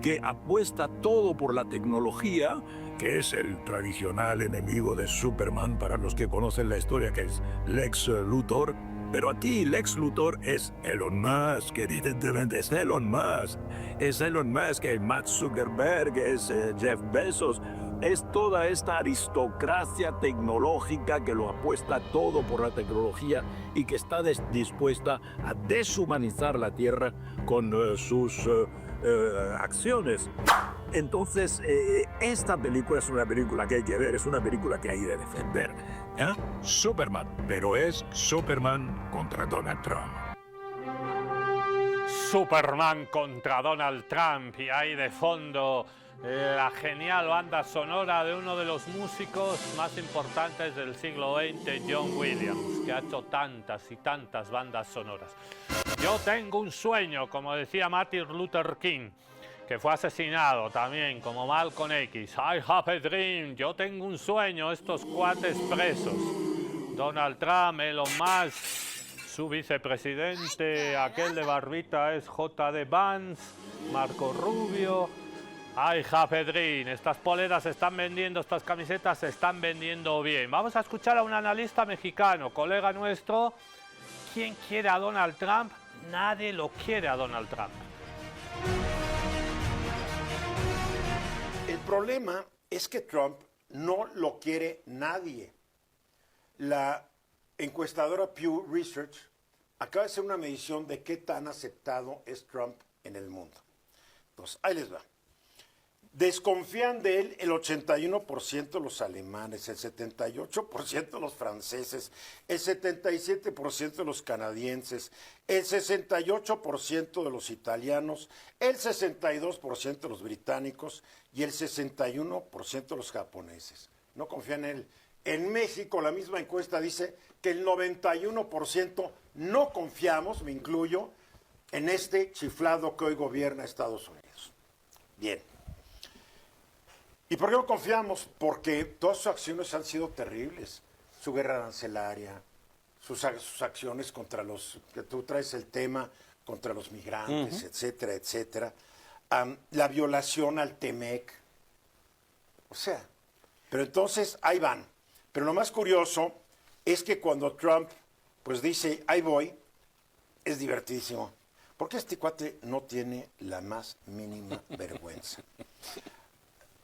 que apuesta todo por la tecnología, que es el tradicional enemigo de Superman para los que conocen la historia, que es Lex Luthor. Pero aquí Lex Luthor es Elon Musk, evidentemente es Elon Musk. Es Elon Musk, es Mark Zuckerberg, es Jeff Bezos. Es toda esta aristocracia tecnológica que lo apuesta todo por la tecnología y que está dispuesta a deshumanizar la Tierra con sus acciones. Entonces, esta película es una película que hay que ver, es una película que hay que defender. Superman, pero es Superman contra Donald Trump. Superman contra Donald Trump, y ahí de fondo la genial banda sonora de uno de los músicos más importantes del siglo XX, John Williams, que ha hecho tantas y tantas bandas sonoras. Yo tengo un sueño, como decía Martin Luther King, que fue asesinado también, como Malcolm X. I have a dream, yo tengo un sueño, estos cuates presos. Donald Trump, Elon Musk, su vicepresidente, aquel de barbita es J.D. Vance, Marco Rubio. I have a dream, estas poleras se están vendiendo, estas camisetas se están vendiendo bien. Vamos a escuchar a un analista mexicano, colega nuestro. ¿Quién quiere a Donald Trump? Nadie lo quiere a Donald Trump. El problema es que Trump no lo quiere nadie. La encuestadora Pew Research acaba de hacer una medición de qué tan aceptado es Trump en el mundo. Entonces, ahí les va. Desconfían de él el 81% los alemanes, el 78% los franceses, el 77% los canadienses, el 68% de los italianos, el 62% los británicos y el 61% los japoneses. No confían en él En México, la misma encuesta dice que el 91% no confiamos, me incluyo, en este chiflado que hoy gobierna Estados Unidos. Bien. ¿Y por qué no confiamos? Porque todas sus acciones han sido terribles. Su guerra arancelaria, sus acciones contra los, que tú traes el tema, contra los migrantes, etcétera, etcétera. La violación al TEMEC. O sea, pero entonces ahí van. Pero lo más curioso es que cuando Trump pues dice, ahí voy, es divertidísimo. Porque este cuate no tiene la más mínima vergüenza.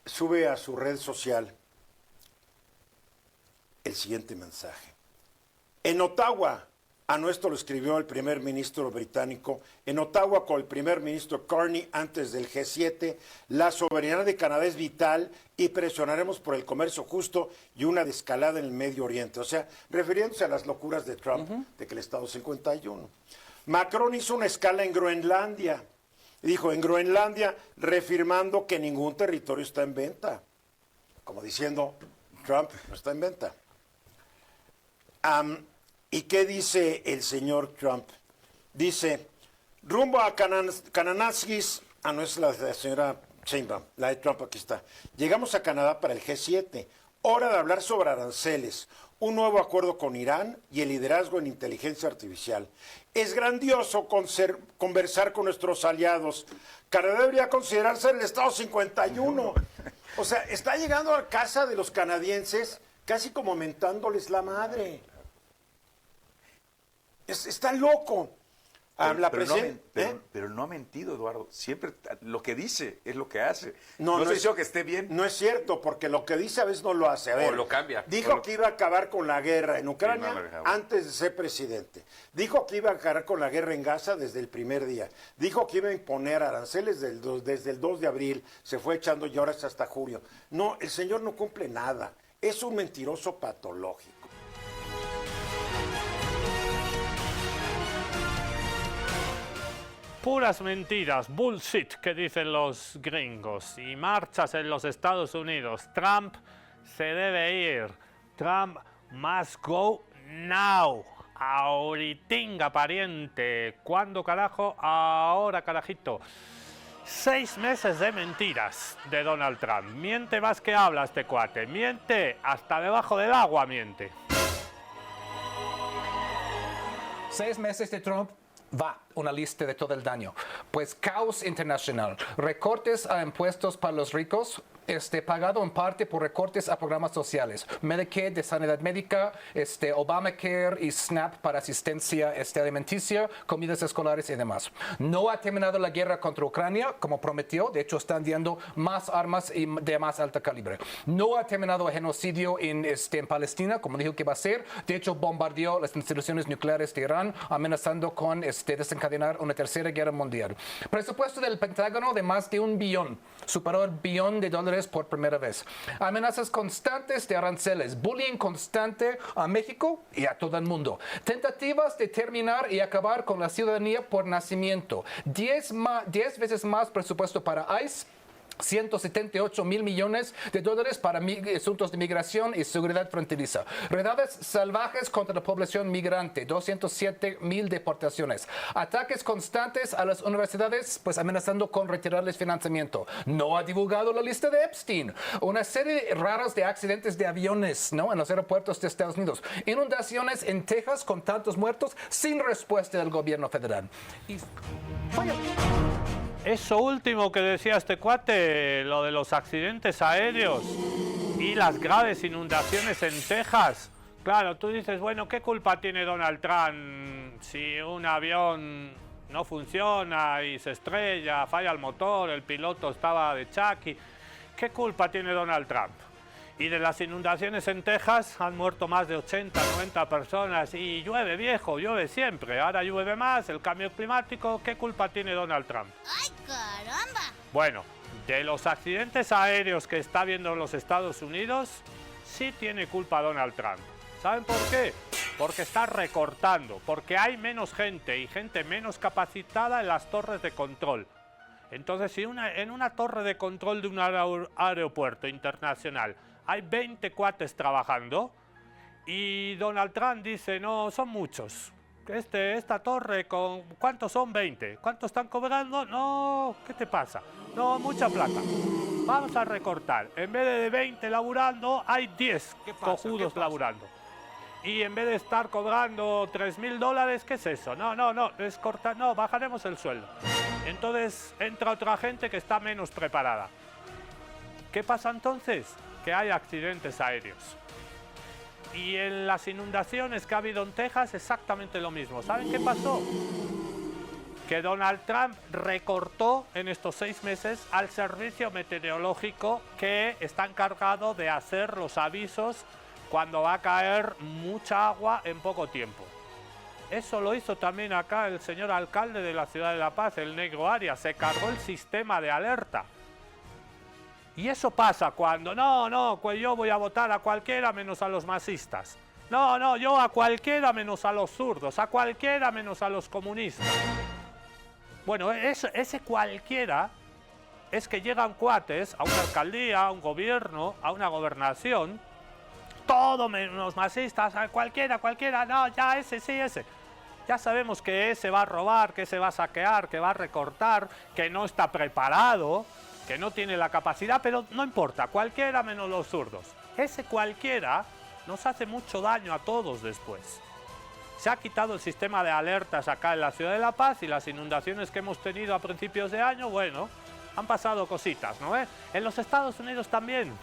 Sube a su red social el siguiente mensaje. En Ottawa, esto lo escribió el primer ministro británico, en Ottawa con el primer ministro Carney antes del G7, la soberanía de Canadá es vital y presionaremos por el comercio justo y una desescalada en el Medio Oriente. O sea, refiriéndose a las locuras de Trump, de que el Estado 51. Macron hizo una escala en Groenlandia. Dijo, en Groenlandia, reafirmando que ningún territorio está en venta. Como diciendo, Trump no está en venta. ¿Y qué dice el señor Trump? Dice, rumbo a Kananaskis, no es la de la señora Sheinbaum, la de Trump aquí está. Llegamos a Canadá para el G7. Hora de hablar sobre aranceles, un nuevo acuerdo con Irán y el liderazgo en inteligencia artificial. Es grandioso conversar con nuestros aliados. Canadá debería considerarse el Estado 51. O sea, está llegando a casa de los canadienses casi como mentándoles la madre. Está loco. Pero no ha mentido, Eduardo. Siempre lo que dice es lo que hace. No estoy diciendo que esté bien. No es cierto, porque lo que dice a veces no lo hace. A ver, O lo cambia. Dijo que iba a acabar con la guerra en Ucrania antes de ser presidente. Dijo que iba a acabar con la guerra en Gaza desde el primer día. Dijo que iba a imponer aranceles desde el 2 de abril. Se fue echando y ahora es hasta julio. No, el señor no cumple nada. Es un mentiroso patológico. Puras mentiras, bullshit, que dicen los gringos. Y marchas en los Estados Unidos. Trump se debe ir. Trump must go now. Ahoritinga, pariente. ¿Cuándo, carajo? Ahora, carajito. 6 meses de mentiras de Donald Trump. Miente más que habla este cuate. Miente hasta debajo del agua, miente. 6 meses de Trump. Va, una lista de todo el daño. Pues caos internacional, recortes a impuestos para los ricos, pagado en parte por recortes a programas sociales, Medicaid de sanidad médica, Obamacare y SNAP para asistencia alimenticia, comidas escolares y demás. No ha terminado la guerra contra Ucrania, como prometió, de hecho está enviando más armas y de más alta calibre. No ha terminado el genocidio en Palestina, como dijo que iba a ser, de hecho bombardeó las instalaciones nucleares de Irán, amenazando con desencadenar una tercera guerra mundial. Presupuesto del Pentágono de más de $1 billón, superó el $1 billón por primera vez. Amenazas constantes de aranceles, bullying constante a México y a todo el mundo. Tentativas de terminar y acabar con la ciudadanía por nacimiento. 10 veces más presupuesto para ICE. $178 mil millones para asuntos de migración y seguridad fronteriza. Redadas salvajes contra la población migrante, 207,000 deportaciones. Ataques constantes a las universidades, pues amenazando con retirarles financiamiento. No ha divulgado la lista de Epstein. Una serie raras de accidentes de aviones, ¿no?, en los aeropuertos de Estados Unidos. Inundaciones en Texas con tantos muertos sin respuesta del gobierno federal. Y falla. Eso último que decía este cuate, lo de los accidentes aéreos y las graves inundaciones en Texas. Claro, tú dices, bueno, ¿qué culpa tiene Donald Trump si un avión no funciona y se estrella, falla el motor, el piloto estaba de chaki? ¿Qué culpa tiene Donald Trump? Y de las inundaciones en Texas han muerto más de 80, 90 personas y llueve, viejo, llueve siempre. Ahora llueve más, el cambio climático, ¿qué culpa tiene Donald Trump? ¡Ay, caramba! Bueno, de los accidentes aéreos que está viendo los Estados Unidos, sí tiene culpa Donald Trump. ¿Saben por qué? Porque está recortando, porque hay menos gente y gente menos capacitada en las torres de control. Entonces, si en una torre de control de un aeropuerto internacional hay 20 cuates trabajando y Donald Trump dice, no, son muchos. Esta torre, ¿cuántos son? 20. ¿Cuántos están cobrando? No, ¿qué te pasa? No, mucha plata. Vamos a recortar. En vez de 20 laburando, hay 10 cojudos laburando. Y en vez de estar cobrando $3.000, ¿qué es eso? No, es cortar, no, bajaremos el sueldo. Entonces entra otra gente que está menos preparada. ¿Qué pasa entonces? Que hay accidentes aéreos. Y en las inundaciones que ha habido en Texas, exactamente lo mismo. ¿Saben qué pasó? Que Donald Trump recortó en estos 6 meses al servicio meteorológico que está encargado de hacer los avisos cuando va a caer mucha agua en poco tiempo. Eso lo hizo también acá el señor alcalde de la ciudad de La Paz, el Negro Arias. Se cargó el sistema de alerta. Y eso pasa cuando, pues yo voy a votar a cualquiera menos a los masistas. No, yo a cualquiera menos a los zurdos, a cualquiera menos a los comunistas. Bueno, ese cualquiera es que llegan cuates a una alcaldía, a un gobierno, a una gobernación, todo menos masistas, a cualquiera, no, ya ese, sí, ese. Ya sabemos que ese va a robar, que ese va a saquear, que va a recortar, que no está preparado, que no tiene la capacidad, pero no importa, cualquiera menos los zurdos. Ese cualquiera nos hace mucho daño a todos después. Se ha quitado el sistema de alertas acá en la ciudad de La Paz y las inundaciones que hemos tenido a principios de año, bueno, han pasado cositas, ¿no? En los Estados Unidos también.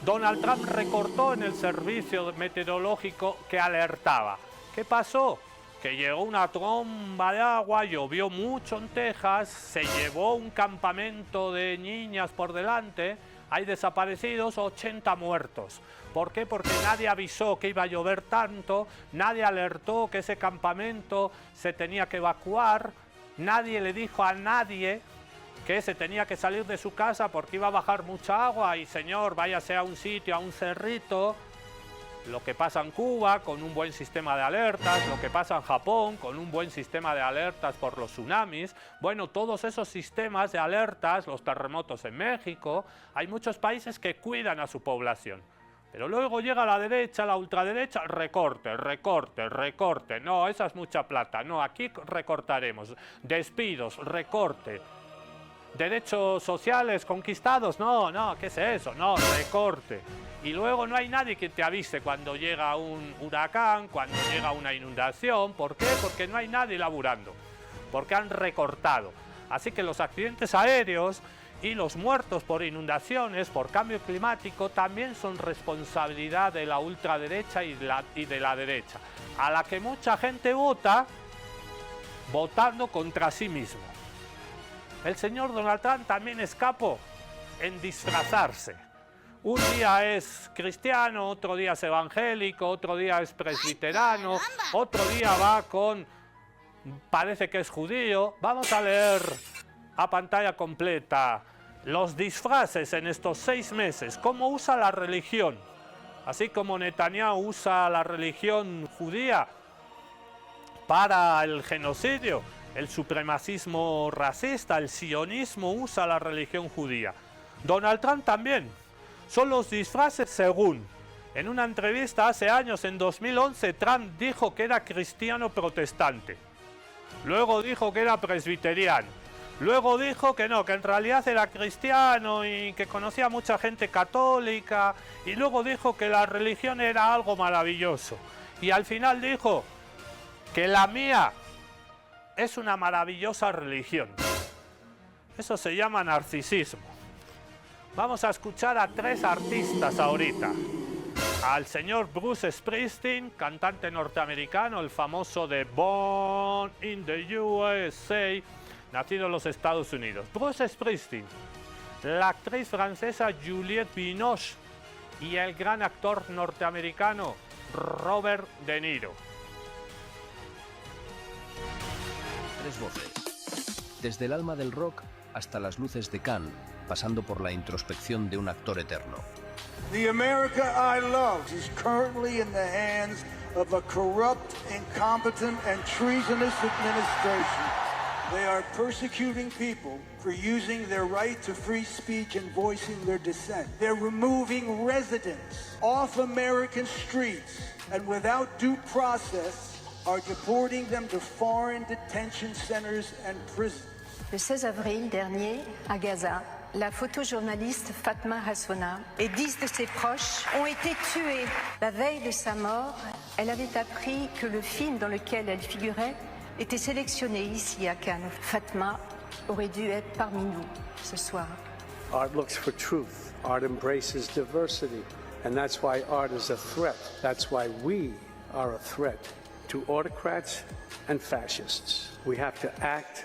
Donald Trump recortó en el servicio meteorológico que alertaba. ¿Qué pasó? Que llegó una tromba de agua, llovió mucho en Texas, se llevó un campamento de niñas por delante, hay desaparecidos, 80 muertos. ¿Por qué? Porque nadie avisó que iba a llover tanto, nadie alertó que ese campamento se tenía que evacuar, nadie le dijo a nadie que se tenía que salir de su casa porque iba a bajar mucha agua y señor, váyase a un sitio, a un cerrito. Lo que pasa en Cuba con un buen sistema de alertas, lo que pasa en Japón con un buen sistema de alertas por los tsunamis. Bueno, todos esos sistemas de alertas, los terremotos en México, hay muchos países que cuidan a su población. Pero luego llega la derecha, la ultraderecha, recorte. No, esa es mucha plata. No, aquí recortaremos. Despidos, recorte. Derechos sociales conquistados, no, ¿qué es eso? No, recorte. Y luego no hay nadie que te avise cuando llega un huracán, cuando llega una inundación. ¿Por qué? Porque no hay nadie laburando, porque han recortado. Así que los accidentes aéreos y los muertos por inundaciones, por cambio climático, también son responsabilidad de la ultraderecha y de la derecha, a la que mucha gente vota votando contra sí mismo. El señor Donald Trump también es capo en disfrazarse. Un día es cristiano, otro día es evangélico, otro día es presbiterano, otro día va con... parece que es judío. Vamos a leer a pantalla completa los disfraces en estos 6 meses, cómo usa la religión. Así como Netanyahu usa la religión judía para el genocidio, el supremacismo racista, el sionismo usa la religión judía. Donald Trump también. Son los disfraces según. En una entrevista hace años, en 2011, Trump dijo que era cristiano protestante. Luego dijo que era presbiteriano. Luego dijo que no, que en realidad era cristiano y que conocía a mucha gente católica. Y luego dijo que la religión era algo maravilloso. Y al final dijo que la mía es una maravillosa religión. Eso se llama narcisismo. Vamos a escuchar a 3 artistas ahorita. Al señor Bruce Springsteen, cantante norteamericano, el famoso de Born in the USA, nacido en los Estados Unidos. Bruce Springsteen, la actriz francesa Juliette Binoche y el gran actor norteamericano Robert De Niro. 3 voces. Desde el alma del rock hasta las luces de Cannes, pasando por la introspección de un actor eterno. The America I love is currently in the hands of a corrupt, incompetent and treasonous administration. They are persecuting people for using their right to free speech and voicing their dissent. They're removing residents off American streets and without due process are deporting them to foreign detention centers and prisons. Le 16 avril dernier, à Gaza, la photojournaliste Fatma Hassouna et 10 de ses proches ont été tués. La veille de sa mort, elle avait appris que le film dans lequel elle figurait était sélectionné ici à Cannes. Fatma aurait dû être parmi nous ce soir. Art looks for truth. Art embraces diversity. And that's why art is a threat. That's why we are a threat to autocrats and fascists. We have to act,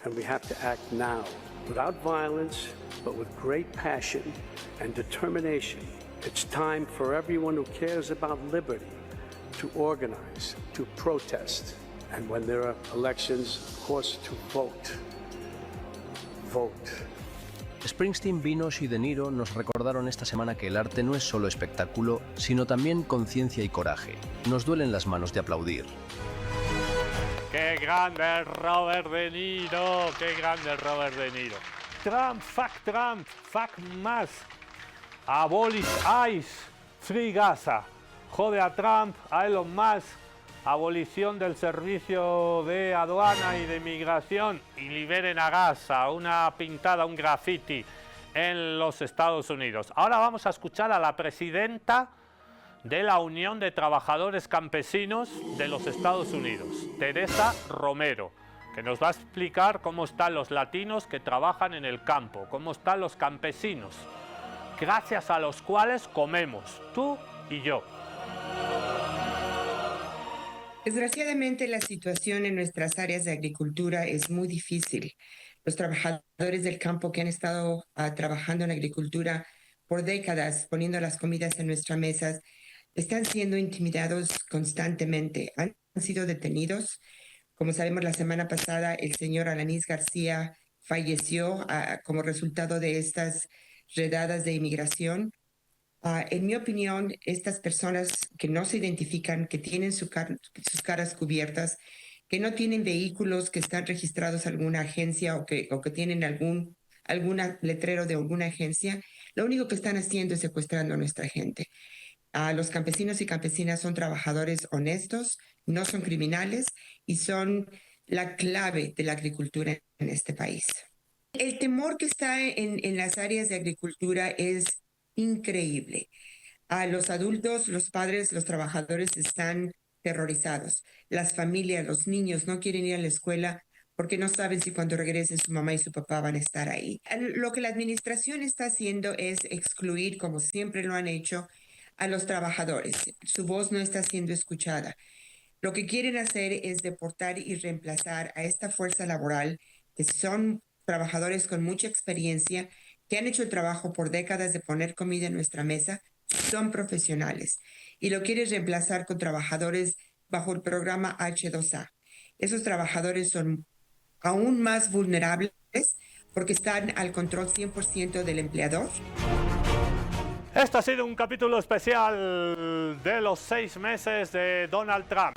and we have to act now. Without violence, but with great passion and determination. It's time for everyone who cares about liberty to organize, to protest, and when there are elections, of course, to vote. Vote. Springsteen, Vinos y De Niro nos recordaron esta semana que el arte no es solo espectáculo, sino también conciencia y coraje. Nos duelen las manos de aplaudir. ¡Qué grande Robert De Niro! ¡Qué grande Robert De Niro! Trump, fuck más. Abolish ICE, Free Gaza. Jode a Trump, a Elon Musk. Abolición del servicio de aduana y de inmigración y liberen a Gaza, una pintada, un graffiti en los Estados Unidos. Ahora vamos a escuchar a la presidenta de la Unión de Trabajadores Campesinos de los Estados Unidos, Teresa Romero, que nos va a explicar cómo están los latinos que trabajan en el campo, cómo están los campesinos, gracias a los cuales comemos, tú y yo. Desgraciadamente, la situación en nuestras áreas de agricultura es muy difícil. Los trabajadores del campo que han estado trabajando en agricultura por décadas, poniendo las comidas en nuestras mesas, están siendo intimidados constantemente. Han sido detenidos. Como sabemos, la semana pasada el señor Alanis García falleció como resultado de estas redadas de inmigración. En mi opinión, estas personas que no se identifican, que tienen sus caras cubiertas, que no tienen vehículos que están registrados a alguna agencia o que tienen algún letrero de alguna agencia, lo único que están haciendo es secuestrando a nuestra gente. Los campesinos y campesinas son trabajadores honestos, no son criminales y son la clave de la agricultura en este país. El temor que está en las áreas de agricultura es increíble. Los adultos, los padres, los trabajadores están terrorizados. Las familias, los niños no quieren ir a la escuela porque no saben si cuando regresen su mamá y su papá van a estar ahí. Lo que la administración está haciendo es excluir, como siempre lo han hecho, a los trabajadores. Su voz no está siendo escuchada. Lo que quieren hacer es deportar y reemplazar a esta fuerza laboral, que son trabajadores con mucha experiencia, que han hecho el trabajo por décadas de poner comida en nuestra mesa, son profesionales. Y lo quieren reemplazar con trabajadores bajo el programa H2A. Esos trabajadores son aún más vulnerables porque están al control 100% del empleador. Este ha sido un capítulo especial de los 6 meses de Donald Trump.